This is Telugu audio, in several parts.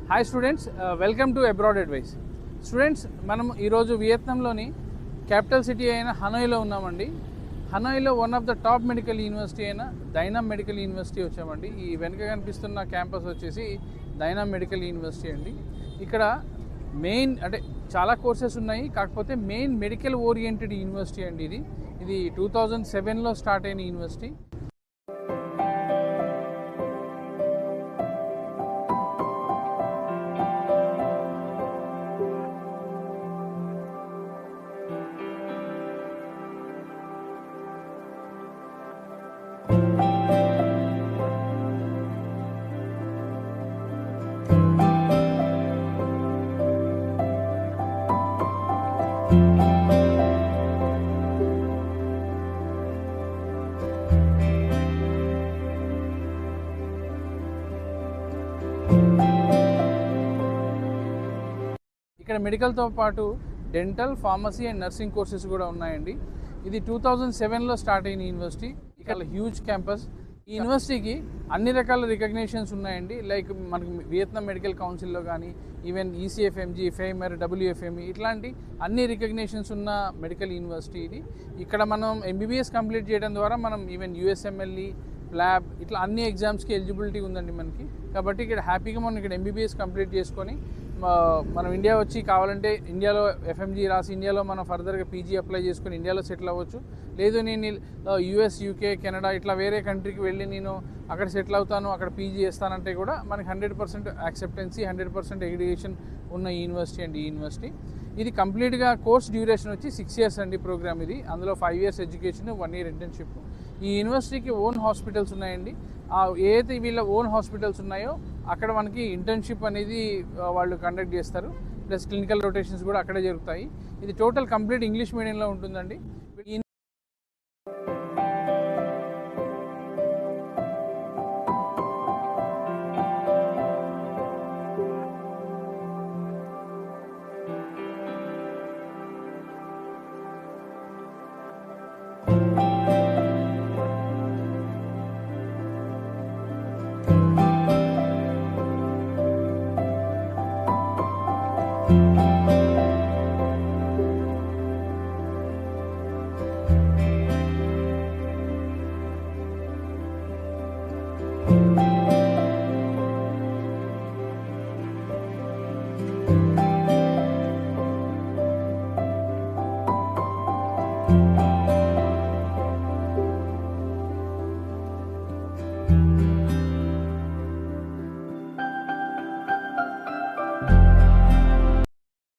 Hi students, welcome to abroad advice. Students, మనం ఈరోజు వియత్నాంలోని క్యాపిటల్ సిటీ అయిన హనోయ్లో ఉన్నామండి. హనోయ్లో one of the top medical university అయిన దైనామ్ మెడికల్ యూనివర్సిటీ వచ్చామండి. ఈ వెనుక కనిపిస్తున్న క్యాంపస్ వచ్చేసి దైనామ్ మెడికల్ యూనివర్సిటీ అండి. ఇక్కడ మెయిన్ అంటే చాలా కోర్సెస్ ఉన్నాయి, కాకపోతే మెయిన్ మెడికల్ ఓరియంటెడ్ యూనివర్సిటీ అండి. ఇది 2007లో స్టార్ట్ అయిన యూనివర్సిటీ. ఇక్కడ మెడికల్తో పాటు dental, pharmacy and nursing courses కూడా ఉన్నాయండి. ఇది 2007లో స్టార్ట్ అయిన యూనివర్సిటీ. ఇక్కడ హ్యూజ్ క్యాంపస్. ఈ యూనివర్సిటీకి అన్ని రకాల రికగ్నేషన్స్ ఉన్నాయండి. లైక్ మనకి వియత్నాం మెడికల్ కౌన్సిల్లో కానీ, ఈవెన్ ఈసీఎఫ్ఎంజీ, ఫేమర్, డబ్ల్యూఎఫ్ఎంఈ ఇట్లాంటి అన్ని రికగ్నేషన్స్ ఉన్న మెడికల్ యూనివర్సిటీ ఇది. ఇక్కడ మనం ఎంబీబీఎస్ కంప్లీట్ చేయడం ద్వారా మనం ఈవెన్ యూఎస్ఎంఎల్ఈ, ల్యాబ్ ఇట్లా అన్ని ఎగ్జామ్స్కి ఎలిజిబిలిటీ ఉందండి మనకి. కాబట్టి ఇక్కడ హ్యాపీగా మనం ఇక్కడ ఎంబీబీఎస్ కంప్లీట్ చేసుకొని మనం ఇండియా వచ్చి కావాలంటే ఇండియాలో ఎఫ్ఎంజీ రాసి ఇండియాలో మనం ఫర్దర్గా పీజీ అప్లై చేసుకొని ఇండియాలో సెటిల్ అవ్వచ్చు. లేదు నేను యూఎస్, యూకే, కెనడా ఇట్లా వేరే కంట్రీకి వెళ్ళి నేను అక్కడ సెటిల్ అవుతాను, అక్కడ పీజీ చేస్తానంటే కూడా మనకి 100% యాక్సెప్టెన్సీ, 100% ఎడ్యుకేషన్ ఉన్న యూనివర్సిటీ అండి ఈ యూనివర్సిటీ. ఇది కంప్లీట్గా కోర్స్ డ్యూరేషన్ వచ్చి 6 years అండి ప్రోగ్రామ్ ఇది. అందులో 5 years ఎడ్యుకేషన్, 1 year ఇంటర్న్షిప్. ఈ యూనివర్సిటీకి ఓన్ హాస్పిటల్స్ ఉన్నాయండి. ఏదైతే వీళ్ళ ఓన్ హాస్పిటల్స్ ఉన్నాయో అక్కడ మనకి ఇంటర్న్షిప్ అనేది వాళ్ళు కండక్ట్ చేస్తారు. ప్లస్ క్లినికల్ రొటేషన్స్ కూడా అక్కడే జరుగుతాయి. ఇది టోటల్ కంప్లీట్ ఇంగ్లీష్ మీడియంలో ఉంటుందండి.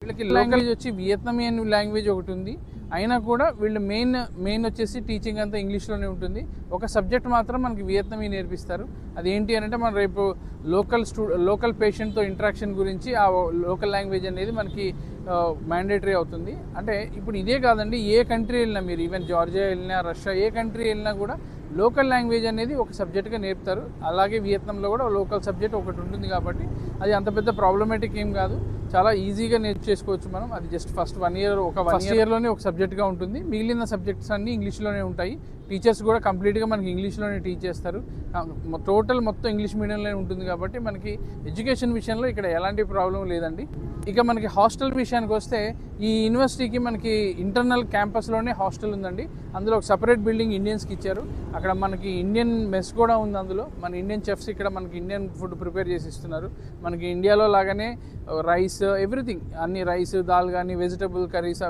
వీళ్ళకి లాంగ్వేజ్ వచ్చి వియత్నామియన్ లాంగ్వేజ్ ఒకటి ఉంది. అయినా కూడా వీళ్ళు మెయిన్ వచ్చేసి టీచింగ్ అంతా ఇంగ్లీష్లోనే ఉంటుంది. ఒక సబ్జెక్ట్ మాత్రం మనకి వియత్నామీ నేర్పిస్తారు. అదేంటి అంటే మనం రేపు లోకల్ పేషెంట్తో ఇంటరాక్షన్ గురించి ఆ లోకల్ లాంగ్వేజ్ అనేది మనకి మ్యాండేటరీ అవుతుంది. అంటే ఇప్పుడు ఇదే కాదండి, ఏ కంట్రీ వెళ్ళినా మీరు ఈవెన్ జార్జియా వెళ్ళినా, రష్యా ఏ కంట్రీ వెళ్ళినా కూడా లోకల్ లాంగ్వేజ్ అనేది ఒక సబ్జెక్ట్గా నేర్పుతారు. అలాగే వియత్నాంలో కూడా లోకల్ సబ్జెక్ట్ ఒకటి ఉంటుంది. కాబట్టి అది అంత పెద్ద ప్రాబ్లమేటిక్ ఏం కాదు, చాలా ఈజీగా నేర్చేసుకోవచ్చు మనం. అది జస్ట్ ఫస్ట్ 1 year ఫస్ట్ ఇయర్లోనే ఒక సబ్జెక్ట్గా ఉంటుంది. మిగిలిన సబ్జెక్ట్స్ అన్నీ ఇంగ్లీష్లోనే ఉంటాయి. టీచర్స్ కూడా కంప్లీట్గా మనకి ఇంగ్లీష్లోనే టీచ్ చేస్తారు. టోటల్ మొత్తం ఇంగ్లీష్ మీడియంలోనే ఉంటుంది. కాబట్టి మనకి ఎడ్యుకేషన్ విషయంలో ఇక్కడ ఎలాంటి ప్రాబ్లం లేదండి. ఇక మనకి హాస్టల్ విషయానికి వస్తే ఈ యూనివర్సిటీకి మనకి ఇంటర్నల్ క్యాంపస్లోనే హాస్టల్ ఉందండి. అందులో ఒక సపరేట్ బిల్డింగ్ ఇండియన్స్కి ఇచ్చారు. అక్కడ మనకి ఇండియన్ మెస్ కూడా ఉంది. అందులో మన ఇండియన్ చెఫ్స్ ఇక్కడ మనకి ఇండియన్ ఫుడ్ ప్రిపేర్ చేసి ఇస్తున్నారు. మనకి ఇండియాలో లాగానే రైస్, ఎవ్రీథింగ్ అన్ని రైస్, దాల్ కానీ, vegetable curries,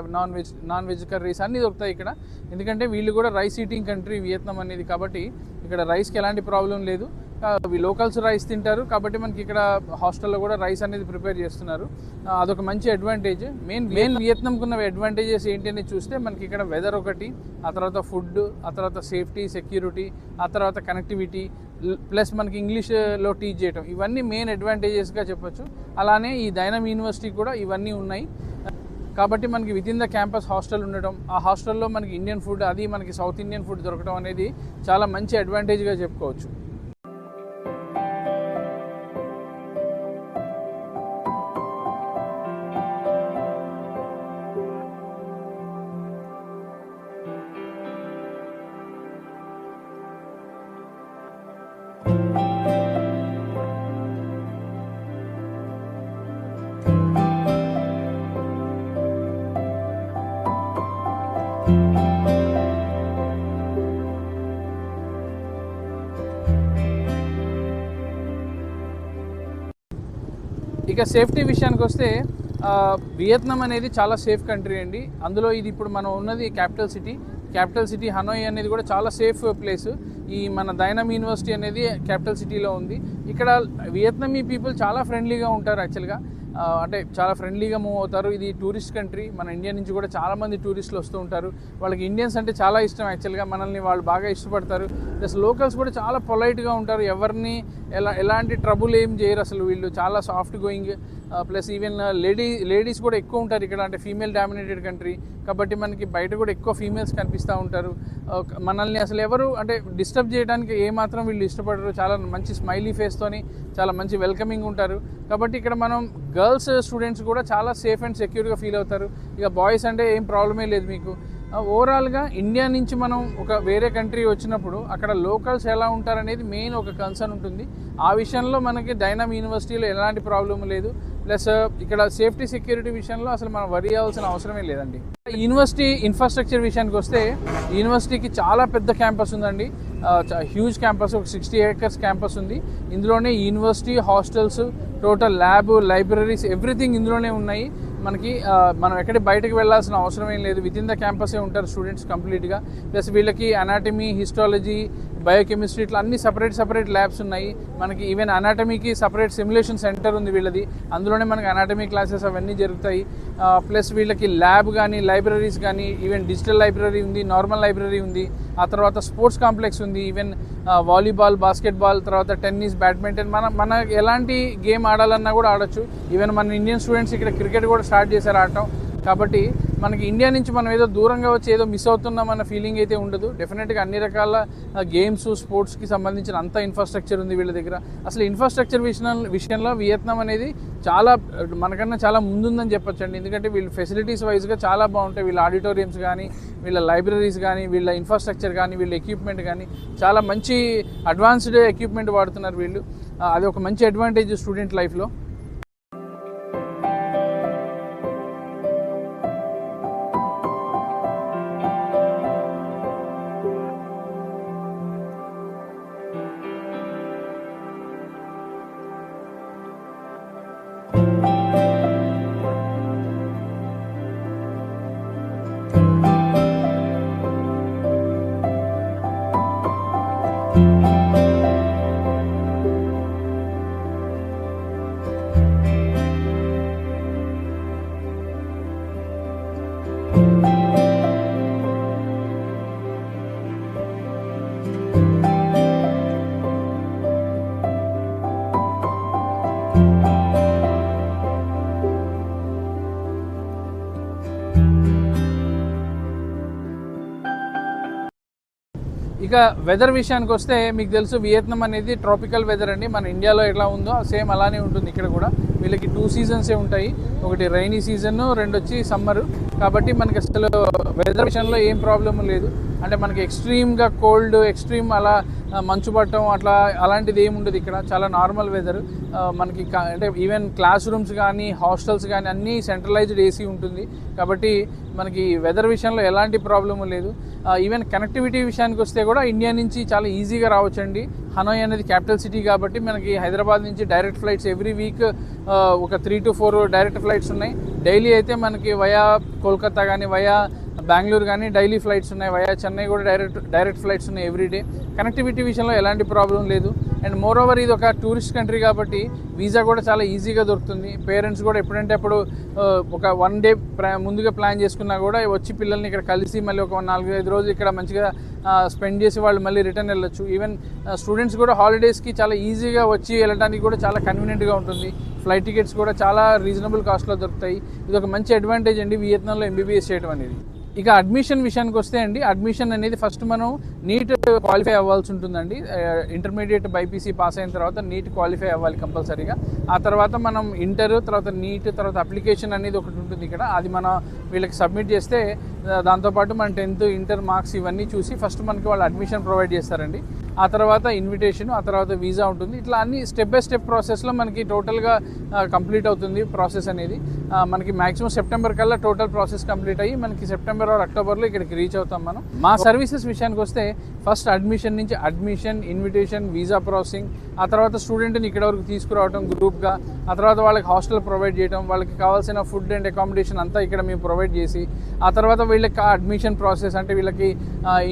non veg curries అన్నీ దొరుకుతాయి ఇక్కడ. ఎందుకంటే వీళ్ళు కూడా రైస్ ఈటింగ్ కంట్రీ వియత్నాం అనేది. కాబట్టి ఇక్కడ రైస్కి ఎలాంటి ప్రాబ్లం లేదు. లోకల్స్ రైస్ తింటారు. కాబట్టి మనకి ఇక్కడ హాస్టల్లో కూడా రైస్ అనేది ప్రిపేర్ చేస్తున్నారు. అదొక మంచి అడ్వాంటేజ్. మెయిన్ వియత్నాంకు ఉన్న అడ్వాంటేజెస్ ఏంటి అని చూస్తే మనకి ఇక్కడ వెదర్ ఒకటి, ఆ తర్వాత ఫుడ్, ఆ తర్వాత సేఫ్టీ, సెక్యూరిటీ, ఆ తర్వాత కనెక్టివిటీ, ప్లస్ మనకి ఇంగ్లీష్లో టీచ్ చేయటం, ఇవన్నీ మెయిన్ అడ్వాంటేజెస్గా చెప్పొచ్చు. అలానే ఈ దైనామ్ యూనివర్సిటీ కూడా ఇవన్నీ ఉన్నాయి. కాబట్టి మనకి వితిన్ ద క్యాంపస్ హాస్టల్ ఉండటం, ఆ హాస్టల్లో మనకి ఇండియన్ ఫుడ్, అది మనకి సౌత్ ఇండియన్ ఫుడ్ దొరకడం అనేది చాలా మంచి అడ్వాంటేజ్గా చెప్పుకోవచ్చు. ఇక సేఫ్టీ విషయానికి వస్తే వియత్నాం అనేది చాలా సేఫ్ కంట్రీ అండి. అందులో ఇది ఇప్పుడు మనం ఉన్నది క్యాపిటల్ సిటీ హనోయ్ అనేది కూడా చాలా సేఫ్ ప్లేస్. ఈ మన డైనమ్ యూనివర్సిటీ అనేది క్యాపిటల్ సిటీలో ఉంది. ఇక్కడ వియత్నామీ పీపుల్ చాలా ఫ్రెండ్లీగా ఉంటారు యాక్చువల్గా. అంటే చాలా ఫ్రెండ్లీగా మూవ్ అవుతారు. ఇది టూరిస్ట్ కంట్రీ. మన ఇండియా నుంచి కూడా చాలామంది టూరిస్టులు వస్తూ ఉంటారు. వాళ్ళకి ఇండియన్స్ అంటే చాలా ఇష్టం యాక్చువల్గా. మనల్ని వాళ్ళు బాగా ఇష్టపడతారు. ప్లస్ లోకల్స్ కూడా చాలా పొలైట్గా ఉంటారు. ఎవరిని ఎలాంటి ట్రబుల్ ఏం చేయరు అసలు. వీళ్ళు చాలా soft going. Plus even ladies కూడా ఎక్కువ ఉంటారు ఇక్కడ. అంటే ఫీమేల్ డామినేటెడ్ కంట్రీ కాబట్టి మనకి బయట కూడా ఎక్కువ ఫీమేల్స్ కనిపిస్తూ ఉంటారు. మనల్ని అసలు ఎవరు అంటే డిస్టర్బ్ చేయడానికి ఏమాత్రం వీళ్ళు ఇష్టపడరు. చాలా మంచి స్మైలీ ఫేస్తోని చాలా మంచి వెల్కమింగ్ ఉంటారు. కాబట్టి ఇక్కడ మనం గర్ల్స్ స్టూడెంట్స్ కూడా చాలా సేఫ్ అండ్ సెక్యూర్గా ఫీల్ అవుతారు. ఇక బాయ్స్ అంటే ఏం ప్రాబ్లమే లేదు మీకు. ఓవరాల్గా ఇండియా నుంచి మనం ఒక వేరే కంట్రీ వచ్చినప్పుడు అక్కడ లోకల్స్ ఎలా ఉంటారనేది మెయిన్ ఒక కన్సర్న్ ఉంటుంది. ఆ విషయంలో మనకి డైనమ్ యూనివర్సిటీలో ఎలాంటి ప్రాబ్లం లేదు. ప్లస్ ఇక్కడ సేఫ్టీ సెక్యూరిటీ విషయంలో అసలు మనం వరి అవ్వాల్సిన అవసరమే లేదండి. యూనివర్సిటీ ఇన్ఫ్రాస్ట్రక్చర్ విషయానికి వస్తే యూనివర్సిటీకి చాలా పెద్ద క్యాంపస్ ఉందండి. హ్యూజ్ క్యాంపస్, ఒక 60 acres క్యాంపస్ ఉంది. ఇందులోనే university, hostels, total lab, libraries, everything ఇందులోనే ఉన్నాయి. మనకి మనం ఎక్కడికి బయటకు వెళ్ళాల్సిన అవసరం ఏం లేదు. విత్ ఇన్ ద క్యాంపసే ఉంటారు స్టూడెంట్స్ కంప్లీట్గా. ప్లస్ వీళ్ళకి అనాటమీ, హిస్టాలజీ, బయోకెమిస్ట్రీ ఇట్లా అన్ని సపరేట్ ల్యాబ్స్ ఉన్నాయి. మనకి ఈవెన్ అనాటమీకి సపరేట్ సిమ్యులేషన్ సెంటర్ ఉంది వీళ్ళది. అందులోనే మనకి అనాటమీ క్లాసెస్ అవన్నీ జరుగుతాయి. ప్లస్ వీళ్ళకి ల్యాబ్ కానీ, లైబ్రరీస్ కానీ, ఈవెన్ డిజిటల్ లైబ్రరీ ఉంది, నార్మల్ లైబ్రరీ ఉంది. ఆ తర్వాత స్పోర్ట్స్ కాంప్లెక్స్ ఉంది. ఈవెన్ వాలీబాల్, బాస్కెట్బాల్, తర్వాత టెన్నిస్, బ్యాడ్మింటన్, మన ఎలాంటి గేమ్ ఆడాలన్నా కూడా ఆడొచ్చు. ఈవెన్ మన ఇండియన్ స్టూడెంట్స్ ఇక్కడ క్రికెట్ కూడా స్టార్ట్ చేశారు ఆడటం. కాబట్టి మనకి ఇండియా నుంచి మనం ఏదో దూరంగా వచ్చి ఏదో మిస్ అవుతున్నామన్న ఫీలింగ్ అయితే ఉండదు. డెఫినెట్గా అన్ని రకాల గేమ్స్, స్పోర్ట్స్కి సంబంధించిన అంత ఇన్ఫ్రాస్ట్రక్చర్ ఉంది వీళ్ళ దగ్గర. అసలు ఇన్ఫ్రాస్ట్రక్చర్ విషయంలో వియత్నాం అనేది చాలా మనకన్నా చాలా ముందుందని చెప్పొచ్చండి. ఎందుకంటే వీళ్ళు ఫెసిలిటీస్ వైజ్గా చాలా బాగుంటాయి. వీళ్ళ ఆడిటోరియంస్ కానీ, వీళ్ళ లైబ్రరీస్ కానీ, వీళ్ళ ఇన్ఫ్రాస్ట్రక్చర్ కానీ, వీళ్ళ ఎక్విప్మెంట్ కానీ చాలా మంచి అడ్వాన్స్డ్ ఎక్విప్మెంట్ వాడుతున్నారు వీళ్ళు. అది ఒక మంచి అడ్వాంటేజ్ స్టూడెంట్ లైఫ్లో. ఇక వెదర్ విషయానికి వస్తే మీకు తెలుసు వియత్నాం అనేది ట్రాపికల్ వెదర్ అండి. మన ఇండియాలో ఎలా ఉందో సేమ్ అలానే ఉంటుంది ఇక్కడ కూడా. వీళ్ళకి 2 సీజన్సే ఉంటాయి. ఒకటి రైనీ సీజన్, 2 వచ్చి సమ్మరు. కాబట్టి మనకి అసలు వెదర్ విషయంలో ఏం ప్రాబ్లం లేదు. అంటే మనకి ఎక్స్ట్రీమ్గా కోల్డ్, ఎక్స్ట్రీమ్ అలా మంచు పట్టడం అలాంటిది ఏమి ఉండదు ఇక్కడ. చాలా నార్మల్ వెదర్. మనకి అంటే ఈవెన్ క్లాస్ రూమ్స్ కానీ, హాస్టల్స్ కానీ అన్నీ సెంట్రలైజ్డ్ ఏసీ ఉంటుంది. కాబట్టి మనకి వెదర్ విషయంలో ఎలాంటి ప్రాబ్లము లేదు. ఈవెన్ కనెక్టివిటీ విషయానికి వస్తే కూడా ఇండియా నుంచి చాలా ఈజీగా రావచ్చండి. హనోయ్ అనేది క్యాపిటల్ సిటీ కాబట్టి మనకి హైదరాబాద్ నుంచి డైరెక్ట్ ఫ్లైట్స్ ఎవ్రీ వీక్ ఒక 3 to 4 డైరెక్ట్ ఫ్లైట్స్ ఉన్నాయి. డైలీ అయితే మనకి వయా కోల్కతా కానీ, వయా బెంగళూరు కానీ డైలీ ఫ్లైట్స్ ఉన్నాయి. వయా చెన్నై కూడా డైరెక్ట్ ఫ్లైట్స్ ఉన్నాయి ఎవ్రీడే. కనెక్టివిటీ విషయంలో ఎలాంటి ప్రాబ్లం లేదు. అండ్ మోర్ ఓవర్ ఇది ఒక టూరిస్ట్ కంట్రీ కాబట్టి వీసా కూడా చాలా ఈజీగా దొరుకుతుంది. పేరెంట్స్ కూడా ఎప్పుడంటే అప్పుడు ఒక 1 day ముందుగా ప్లాన్ చేసుకున్నా కూడా వచ్చి పిల్లల్ని ఇక్కడ కలిసి మళ్ళీ ఒక 4-5 రోజులు ఇక్కడ మంచిగా స్పెండ్ చేసి వాళ్ళు మళ్ళీ రిటర్న్ వెళ్ళొచ్చు. ఈవెన్ స్టూడెంట్స్ కూడా హాలిడేస్కి చాలా ఈజీగా వచ్చి వెళ్ళడానికి కూడా చాలా కన్వీనియంట్గా ఉంటుంది. ఫ్లైట్ టికెట్స్ కూడా చాలా రీజనబుల్ కాస్ట్లో దొరుకుతాయి. ఇది ఒక మంచి అడ్వాంటేజ్ అండి వియత్నాంలో MBBS చేయడం అనేది. ఇక అడ్మిషన్ విషయానికి వస్తే అండి, అడ్మిషన్ అనేది ఫస్ట్ మనం నీట్ క్వాలిఫై అవ్వాల్సి ఉంటుందండి. ఇంటర్మీడియట్ బైపీసీ పాస్ అయిన తర్వాత నీట్ క్వాలిఫై అవ్వాలి కంపల్సరీగా. ఆ తర్వాత మనం ఇంటర్, తర్వాత నీట్, తర్వాత అప్లికేషన్ అనేది ఒకటి ఉంటుంది ఇక్కడ. అది మనం వీళ్ళకి సబ్మిట్ చేస్తే దాంతోపాటు మన 10th, ఇంటర్ మార్క్స్ ఇవన్నీ చూసి ఫస్ట్ మనకి వాళ్ళు అడ్మిషన్ ప్రొవైడ్ చేస్తారండి. ఆ తర్వాత ఇన్విటేషన్, ఆ తర్వాత వీసా ఉంటుంది. ఇట్లా అన్ని స్టెప్ బై స్టెప్ ప్రాసెస్లో మనకి టోటల్గా కంప్లీట్ అవుతుంది ప్రాసెస్ అనేది. మనకి మ్యాక్సిమం సెప్టెంబర్ కల్లా టోటల్ ప్రాసెస్ కంప్లీట్ అయ్యి మనకి సెప్టెంబర్ ఆర్ అక్టోబర్లో ఇక్కడికి రీచ్ అవుతాం మనం. మా సర్వీసెస్ విషయానికి వస్తే ఫస్ట్ అడ్మిషన్ నుంచి ఇన్విటేషన్, వీసా ప్రాసెసింగ్, ఆ తర్వాత స్టూడెంట్ని ఇక్కడ వరకు తీసుకురావడం గ్రూప్గా, ఆ తర్వాత వాళ్ళకి హాస్టల్ ప్రొవైడ్ చేయడం, వాళ్ళకి కావాల్సిన ఫుడ్ అండ్ అకామిడేషన్ అంతా ఇక్కడ మేము ప్రొవైడ్ చేసి, ఆ తర్వాత వీళ్ళకి అడ్మిషన్ ప్రాసెస్ అంటే వీళ్ళకి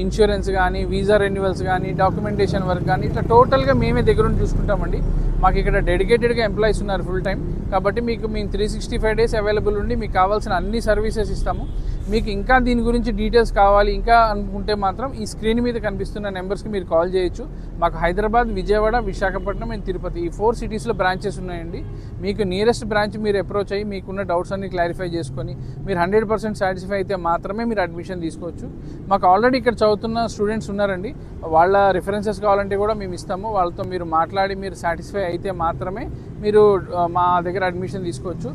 ఇన్సూరెన్స్ కానీ, వీసా రెన్యువల్స్ కానీ, డాక్యుమెంటేషన్ వర్క్ కానీ, ఇట్లా టోటల్గా మేమే దగ్గరుండి చూసుకుంటామండి. మాకు ఇక్కడ డెడికేటెడ్గా ఎంప్లాయీస్ ఉన్నారు ఫుల్ టైం. కాబట్టి మీకు మేము 365 days అవైలబుల్ ఉండి మీకు కావాల్సిన అన్ని సర్వీసెస్ ఇస్తాము. మీకు ఇంకా దీని గురించి డీటెయిల్స్ కావాలి ఇంకా అనుకుంటే మాత్రం ఈ స్క్రీన్ మీద కనిపిస్తున్న నెంబర్స్కి మీరు కాల్ చేయొచ్చు. మాకు హైదరాబాద్, విజయవాడ, విశాఖపట్నం అండ్ తిరుపతి ఈ 4 cities బ్రాంచెస్ ఉన్నాయండి. మీకు నియరెస్ట్ బ్రాంచ్ మీరు అప్రోచ్ అయ్యి మీకున్న డౌట్స్ అన్ని క్లారిఫై చేసుకొని మీరు 100% సాటిస్ఫై అయితే మాత్రమే మీరు అడ్మిషన్ తీసుకోవచ్చు. మాకు ఆల్రెడీ ఇక్కడ చదువుతున్న స్టూడెంట్స్ ఉన్నారండి. వాళ్ళ రిఫరెన్సెస్ కావాలంటే కూడా మేము ఇస్తాము. వాళ్ళతో మీరు మాట్లాడి మీరు సాటిస్ఫై అయితే మాత్రమే మీరు మా దగ్గర అడ్మిషన్ తీసుకోవచ్చు.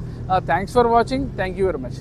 Thanks for watching. Thank you very much.